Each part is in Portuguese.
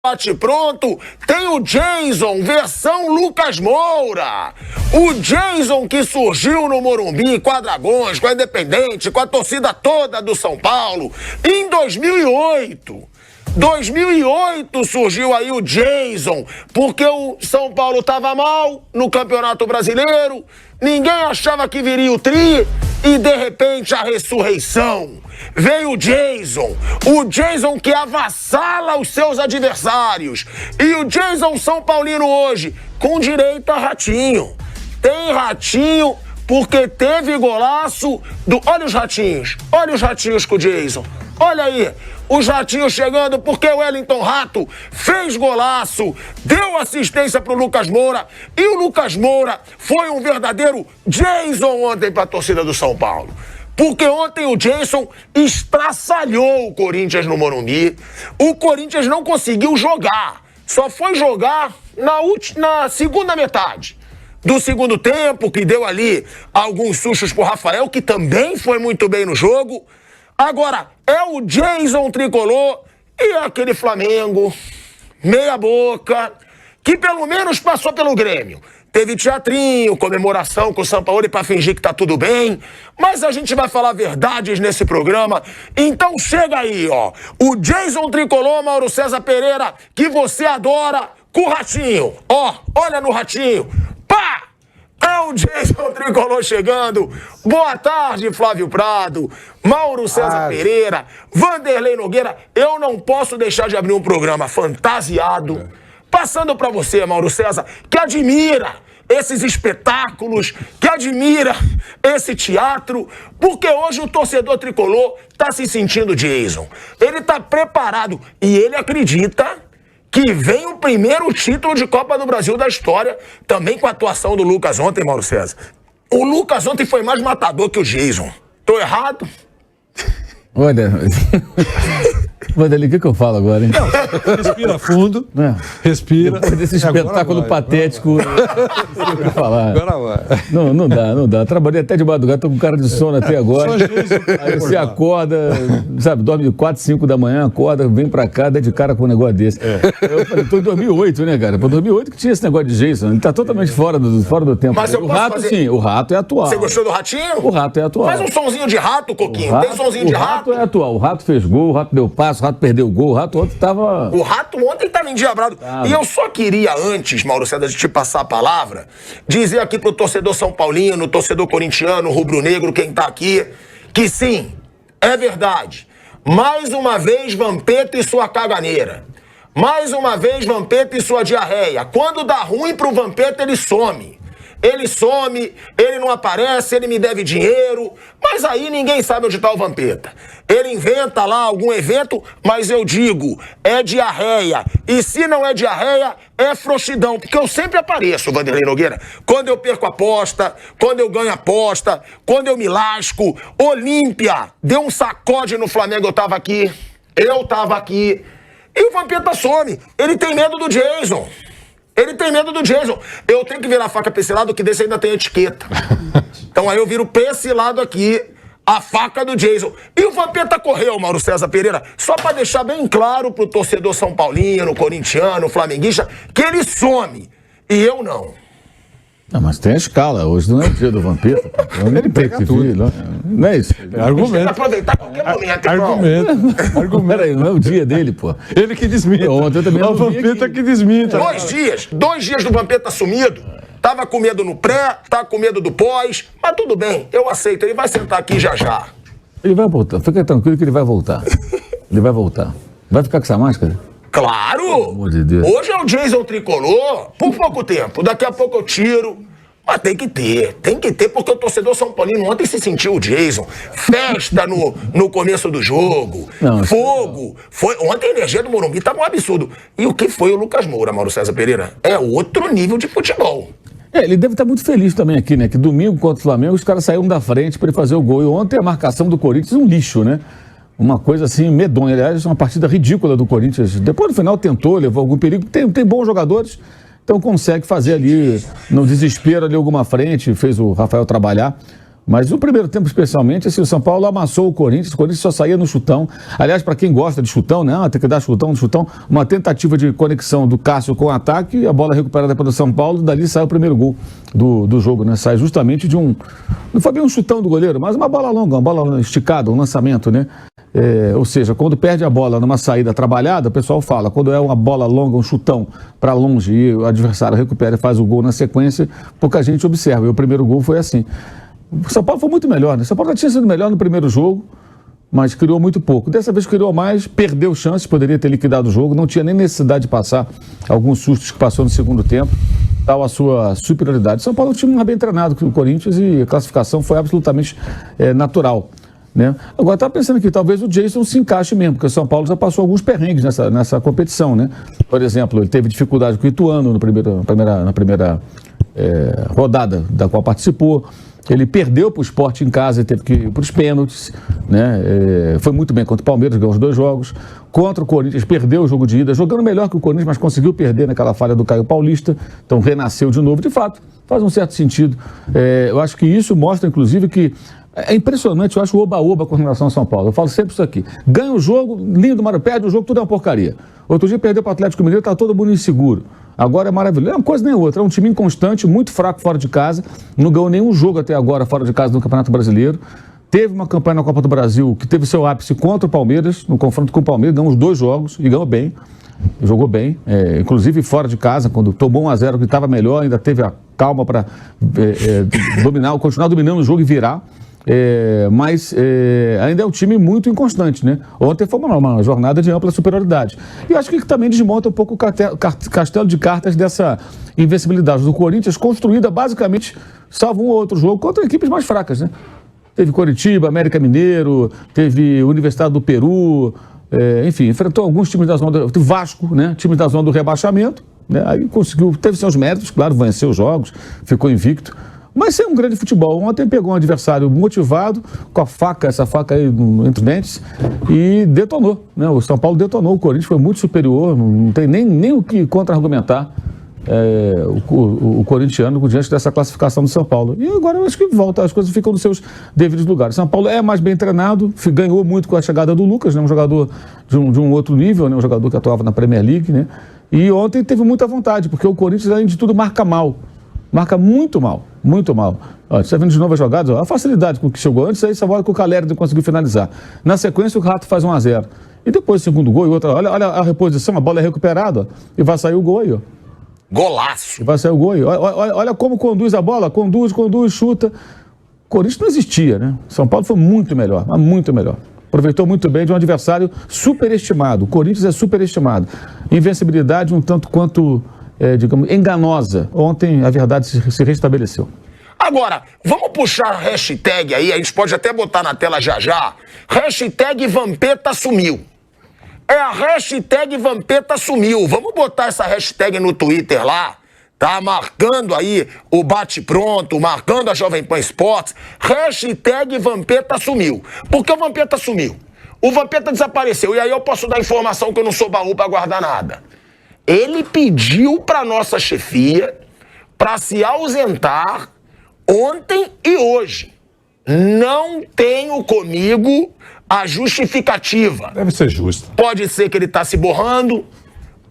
Bate pronto, tem o Jason, versão Lucas Moura. O Jason que surgiu no Morumbi com a Dragões, com a Independente, com a torcida toda do São Paulo, em 2008. 2008 surgiu aí o Jason, porque o São Paulo estava mal no Campeonato Brasileiro, ninguém achava que viria o tri, e de repente a ressurreição. Veio o Jason que avassala os seus adversários. E o Jason São Paulino hoje, com direito a ratinho. Tem ratinho porque teve golaço do... Olha os ratinhos com o Jason. Olha aí, os ratinhos chegando porque o Wellington Rato fez golaço, deu assistência pro Lucas Moura. E o Lucas Moura foi um verdadeiro Jason ontem pra torcida do São Paulo. Porque ontem o Jason estraçalhou o Corinthians no Morumbi. O Corinthians não conseguiu jogar. Só foi jogar na segunda metade do segundo tempo, que deu ali alguns sustos pro Rafael, que também foi muito bem no jogo. Agora, é o Jason tricolor e é aquele Flamengo, meia boca, que pelo menos passou pelo Grêmio. Teve teatrinho, comemoração com o Sampaoli pra fingir que tá tudo bem. Mas a gente vai falar verdades nesse programa. Então chega aí, ó. O Jason tricolor, Mauro César Pereira, que você adora, com o ratinho. Ó, olha no ratinho. Pá! É o Jason tricolor chegando. Boa tarde, Flávio Prado, Mauro César Pereira, Vanderlei Nogueira. Eu não posso deixar de abrir um programa fantasiado, passando pra você, Mauro César, que admira esses espetáculos, que admira esse teatro, porque hoje o torcedor tricolor tá se sentindo Jason. Ele tá preparado e ele acredita que vem o primeiro título de Copa do Brasil da história, também com a atuação do Lucas ontem, Mauro César. O Lucas ontem foi mais matador que o Jason. Tô errado? Olha, Vanderlei, o que eu falo agora, hein? Não, respira fundo, respira. Depois desse espetáculo patético, eu vou falar. Agora vai. Não dá. Trabalhei até de madrugada, tô com cara de sono até agora. Aí você acorda, sabe, dorme 4, 5 da manhã, acorda, vem pra cá, dá de cara com um negócio desse. Eu falei, tô em 2008, né, cara? Pô, 2008 que tinha esse negócio de Jason, ele tá totalmente fora do tempo. Mas o rato, sim, o rato é atual. Você gostou do ratinho? O rato é atual. Faz um sonzinho de rato, Coquinho. Tem sonzinho de rato? O rato é atual. O rato fez gol, o rato deu passo, o rato perdeu o gol, o rato ontem tava... O rato ontem tava endiabrado. E eu só queria antes, Mauro César, de te passar a palavra, dizer aqui pro torcedor são paulino, torcedor corintiano, rubro-negro, quem tá aqui, que sim, é verdade. Mais uma vez, Vampeta e sua caganeira. Mais uma vez, Vampeta e sua diarreia. Quando dá ruim pro Vampeta, ele some. Ele some, ele não aparece, ele me deve dinheiro, mas aí ninguém sabe onde está o Vampeta. Ele inventa lá algum evento, mas eu digo, é diarreia. E se não é diarreia, é frouxidão, porque eu sempre apareço, Vanderlei Nogueira. Quando eu perco aposta, quando eu ganho aposta, quando eu me lasco. Olímpia deu um sacode no Flamengo, eu tava aqui. E o Vampeta some, ele tem medo do Jason. Eu tenho que virar a faca pra esse lado, que desse ainda tem etiqueta. Então aí eu viro pra esse lado aqui, a faca do Jason. E o Vampeta correu, Mauro César Pereira, só pra deixar bem claro pro torcedor são paulino, corintiano, flamenguista, que ele some. E eu não. Não, mas tem a escala. Hoje não é o dia do Vampeta. Ele pega tudo. Não é isso? É argumento. Aproveitar qualquer momento, Argumento. Peraí, não é o dia dele, pô. Ele que desminta. Ontem eu também o Vampeta que desminta. 2 dias do Vampeta sumido. Tava com medo no pré, tá com medo do pós, mas tudo bem, eu aceito. Ele vai sentar aqui já. Ele vai voltar. Fica tranquilo que ele vai voltar. Vai ficar com essa máscara? Claro! Pelo amor de Deus. Hoje é o Jason tricolor, por pouco tempo. Daqui a pouco eu tiro. Mas tem que ter, porque o torcedor São Paulino ontem se sentiu o Jason. Festa no começo do jogo. Fogo. Ontem a energia do Morumbi estava um absurdo. E o que foi o Lucas Moura, Mauro César Pereira? É outro nível de futebol. Ele deve estar muito feliz também aqui, né? Que domingo contra o Flamengo os caras saíram da frente para ele fazer o gol. E ontem a marcação do Corinthians um lixo, né? Uma coisa assim medonha. Aliás, uma partida ridícula do Corinthians. Depois no final tentou, levou algum perigo. Tem bons jogadores, então consegue fazer ali, no desespero ali, alguma frente. Fez o Rafael trabalhar. Mas no primeiro tempo, especialmente, assim, o São Paulo amassou o Corinthians só saía no chutão. Aliás, para quem gosta de chutão, né? Tem que dar chutão, uma tentativa de conexão do Cássio com o ataque, a bola recuperada pelo São Paulo, dali sai o primeiro gol do jogo, né? Sai justamente de um... Não foi bem um chutão do goleiro, mas uma bola longa, uma bola esticada, um lançamento, né? Ou seja, quando perde a bola numa saída trabalhada, o pessoal fala, quando é uma bola longa, um chutão para longe e o adversário recupera e faz o gol na sequência, pouca gente observa. E o primeiro gol foi assim. O São Paulo foi muito melhor, né? O São Paulo já tinha sido melhor no primeiro jogo, mas criou muito pouco. Dessa vez criou mais, perdeu chances, poderia ter liquidado o jogo, não tinha nem necessidade de passar alguns sustos que passou no segundo tempo, tal a sua superioridade. O São Paulo é um time bem treinado com o Corinthians e a classificação foi absolutamente natural, né? Agora, estava pensando que talvez o Jason se encaixe mesmo, porque o São Paulo já passou alguns perrengues nessa competição, né? Por exemplo, ele teve dificuldade com o Ituano na primeira rodada da qual participou. Ele perdeu para o Sport em casa e teve que ir para os pênaltis, né? Foi muito bem contra o Palmeiras, ganhou os 2 jogos. Contra o Corinthians, perdeu o jogo de ida, jogando melhor que o Corinthians, mas conseguiu perder naquela falha do Caio Paulista. Então renasceu de novo. De fato, faz um certo sentido. Eu acho que isso mostra, inclusive, que é impressionante, eu acho, o oba-oba com relação ao São Paulo. Eu falo sempre isso aqui. Ganha o jogo, lindo, maravilhoso, perde o jogo, tudo é uma porcaria. Outro dia perdeu para o Atlético Mineiro, está todo mundo inseguro. Agora é maravilhoso. É uma coisa nem outra. É um time inconstante, muito fraco fora de casa. Não ganhou nenhum jogo até agora fora de casa no Campeonato Brasileiro. Teve uma campanha na Copa do Brasil que teve seu ápice contra o Palmeiras, no confronto com o Palmeiras. Ganhou os 2 jogos e ganhou bem. Jogou bem. Inclusive fora de casa, quando tomou 1-0, que estava melhor, ainda teve a calma para continuar dominando o jogo e virar. Mas ainda é um time muito inconstante, né? Ontem foi uma jornada de ampla superioridade. E acho que também desmonta um pouco o castelo de cartas dessa invencibilidade do Corinthians, construída basicamente, salvo um ou outro jogo, contra equipes mais fracas, né? Teve Coritiba, América Mineiro, teve Universidade do Peru, enfim, enfrentou alguns times da zona do Vasco, né? Times da zona do rebaixamento, né? Aí conseguiu, teve seus méritos, claro, venceu os jogos, ficou invicto. Mas é um grande futebol. Ontem pegou um adversário motivado, com essa faca aí entre os dentes, e detonou, né? O São Paulo detonou, o Corinthians foi muito superior, não tem nem o que contra-argumentar o corintiano diante dessa classificação do São Paulo. E agora eu acho que volta, as coisas ficam nos seus devidos lugares. São Paulo é mais bem treinado, ganhou muito com a chegada do Lucas, né? Um jogador de um outro nível, né? Um jogador que atuava na Premier League, né? E ontem teve muita vontade, porque o Corinthians, além de tudo, marca mal. Marca muito mal, muito mal. Ó, você está vendo de novo as jogadas, ó, a facilidade com que chegou antes, aí só bola que o Caleri não conseguiu finalizar. Na sequência, o Rato faz 1-0. E depois o segundo gol e outra. Olha a reposição, a bola é recuperada, ó, e vai sair o gol aí, ó. Golaço! E vai sair o gol aí. Olha como conduz a bola, conduz, chuta. O Corinthians não existia, né? São Paulo foi muito melhor, mas muito melhor. Aproveitou muito bem de um adversário superestimado. O Corinthians é superestimado. Invencibilidade um tanto quanto... digamos, enganosa. Ontem a verdade se restabeleceu. Agora, vamos puxar a hashtag aí, a gente pode até botar na tela já. Hashtag Vampeta sumiu. É a hashtag Vampeta sumiu. Vamos botar essa hashtag no Twitter lá, tá? Marcando aí o Bate-Pronto, marcando a Jovem Pan Esportes. Hashtag Vampeta sumiu. Por que o Vampeta sumiu? O Vampeta desapareceu. E aí eu posso dar informação que eu não sou baú pra guardar nada. Ele pediu para nossa chefia para se ausentar ontem e hoje. Não tenho comigo a justificativa. Deve ser justo. Pode ser que ele está se borrando,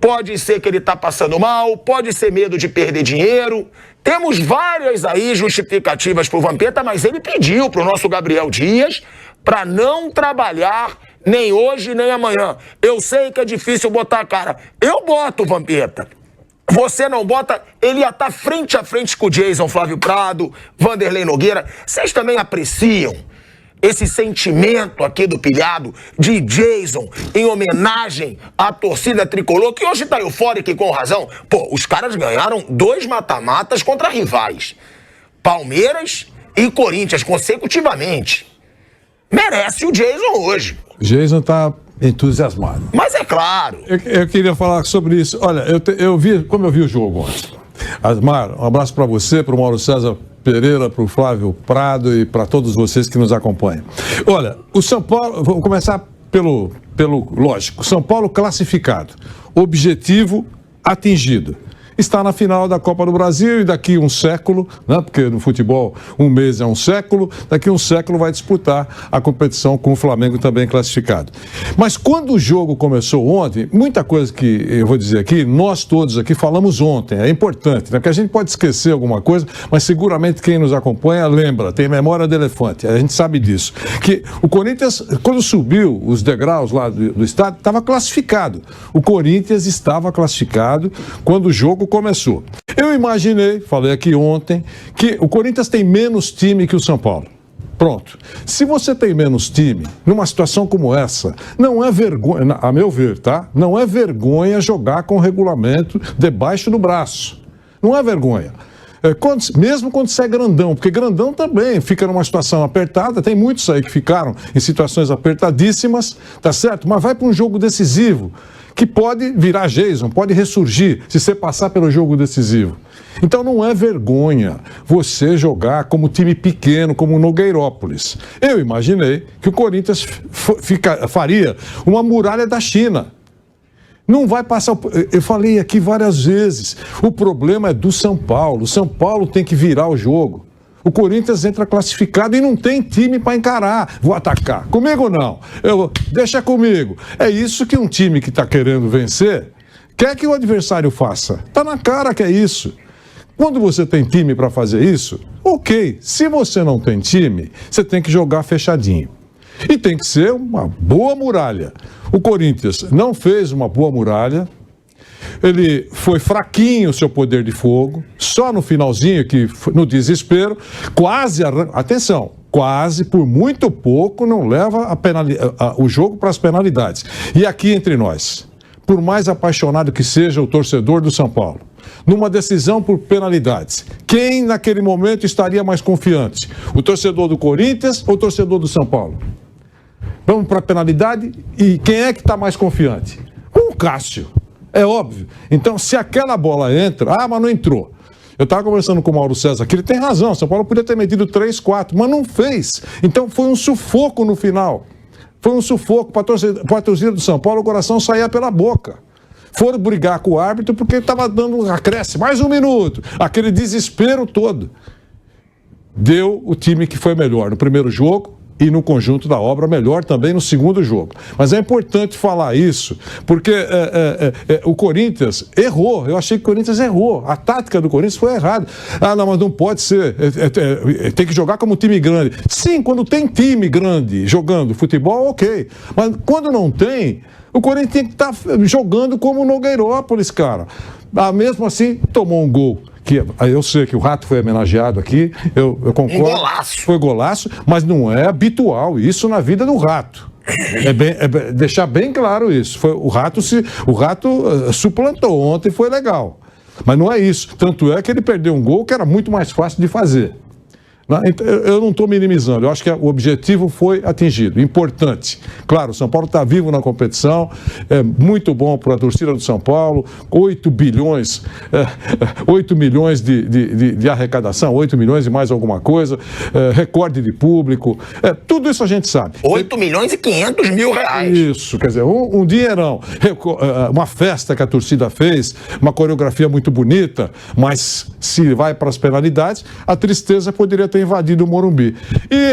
pode ser que ele está passando mal, pode ser medo de perder dinheiro. Temos várias aí justificativas para o Vampeta, mas ele pediu para o nosso Gabriel Dias para não trabalhar nem hoje, nem amanhã. Eu sei que é difícil botar a cara. Eu boto, Vampeta. Você não bota, ele ia estar frente a frente com o Jason Flávio Prado, Vanderlei Nogueira. Vocês também apreciam esse sentimento aqui do pilhado de Jason em homenagem à torcida tricolor, que hoje tá eufórica e com razão. Pô, os caras ganharam 2 mata-matas contra rivais. Palmeiras e Corinthians consecutivamente. Merece o Jason hoje. Jason tá entusiasmado. Mas é claro. Eu queria falar sobre isso. Olha, eu vi o jogo ontem. Asmar, um abraço para você, para o Mauro César Pereira, para o Flávio Prado e para todos vocês que nos acompanham. Olha, o São Paulo, vamos começar pelo lógico. São Paulo classificado. Objetivo atingido. está na final da Copa do Brasil e daqui um século, né, porque no futebol um mês é um século, daqui um século vai disputar a competição com o Flamengo também classificado. Mas quando o jogo começou ontem, muita coisa que eu vou dizer aqui, nós todos aqui falamos ontem, é importante, né, porque a gente pode esquecer alguma coisa, mas seguramente quem nos acompanha lembra, tem memória de elefante, a gente sabe disso, que o Corinthians, quando subiu os degraus lá do estádio, estava classificado. O Corinthians estava classificado quando o jogo começou. Eu imaginei, falei aqui ontem, que o Corinthians tem menos time que o São Paulo. Pronto. Se você tem menos time, numa situação como essa, não é vergonha, a meu ver, tá? Não é vergonha jogar com o regulamento debaixo do braço. Não é vergonha. Mesmo quando você é grandão, porque grandão também fica numa situação apertada, tem muitos aí que ficaram em situações apertadíssimas, tá certo? Mas vai para um jogo decisivo, que pode virar Jason, pode ressurgir, se você passar pelo jogo decisivo. Então não é vergonha você jogar como time pequeno, como o Nogueirópolis. Eu imaginei que o Corinthians faria uma muralha da China. Não vai passar. Eu falei aqui várias vezes. O problema é do São Paulo. O São Paulo tem que virar o jogo. O Corinthians entra classificado e não tem time para encarar. Vou atacar. Comigo não. Deixa comigo. É isso que um time que está querendo vencer quer que o adversário faça. Está na cara que é isso. Quando você tem time para fazer isso, ok. Se você não tem time, você tem que jogar fechadinho. E tem que ser uma boa muralha. O Corinthians não fez uma boa muralha, ele foi fraquinho o seu poder de fogo, só no finalzinho, que no desespero, quase, atenção, quase por muito pouco não leva o jogo para as penalidades. E aqui entre nós, por mais apaixonado que seja o torcedor do São Paulo, numa decisão por penalidades, quem naquele momento estaria mais confiante? O torcedor do Corinthians ou o torcedor do São Paulo? Vamos para a penalidade e quem é que está mais confiante? O Cássio, é óbvio. Então, se aquela bola entra, mas não entrou. Eu estava conversando com o Mauro César aqui, ele tem razão, São Paulo podia ter metido 3, 4, mas não fez. Então, foi um sufoco no final. Foi um sufoco para a torcida do São Paulo, o coração saía pela boca. Foram brigar com o árbitro porque estava dando um acréscimo, mais um minuto, aquele desespero todo. Deu o time que foi melhor no primeiro jogo, e no conjunto da obra melhor também no segundo jogo. Mas é importante falar isso, porque o Corinthians errou. Eu achei que o Corinthians errou. A tática do Corinthians foi errada. Não, mas não pode ser. Tem que jogar como time grande. Sim, quando tem time grande jogando futebol, ok. Mas quando não tem, o Corinthians tem que estar jogando como o Nogueirópolis, cara. Mesmo assim, tomou um gol. Que eu sei que o Rato foi homenageado aqui, eu concordo. Um golaço. Foi golaço, mas não é habitual isso na vida do Rato. Deixar bem claro isso. O Rato suplantou ontem, foi legal. Mas não é isso. Tanto é que ele perdeu um gol que era muito mais fácil de fazer. Eu não estou minimizando, eu acho que o objetivo foi atingido, importante. Claro, o São Paulo está vivo na competição, é muito bom para a torcida do São Paulo, 8 milhões de arrecadação, 8 milhões e mais alguma coisa, recorde de público, tudo isso a gente sabe. 8 milhões e 500 mil reais. Isso, quer dizer, um dinheirão, uma festa que a torcida fez, uma coreografia muito bonita, mas se vai para as penalidades, a tristeza poderia ter invadido o Morumbi. E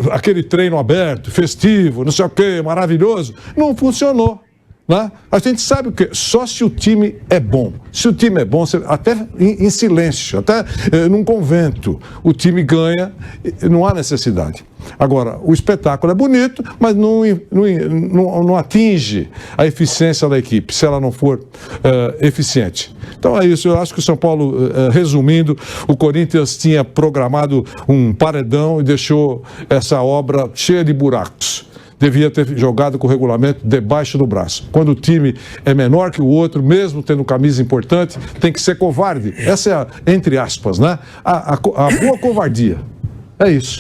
aquele treino aberto, festivo, não sei o quê, maravilhoso, não funcionou. Né? A gente sabe o quê? Só se o time é bom. Se o time é bom, até em silêncio, até num convento, o time ganha, não há necessidade. Agora, o espetáculo é bonito, mas não atinge a eficiência da equipe, se ela não for eficiente. Então é isso, eu acho que o São Paulo, resumindo, o Corinthians tinha programado um paredão e deixou essa obra cheia de buracos. Devia ter jogado com o regulamento debaixo do braço. Quando o time é menor que o outro, mesmo tendo camisa importante, tem que ser covarde. Essa é, entre aspas, né? A boa covardia. É isso.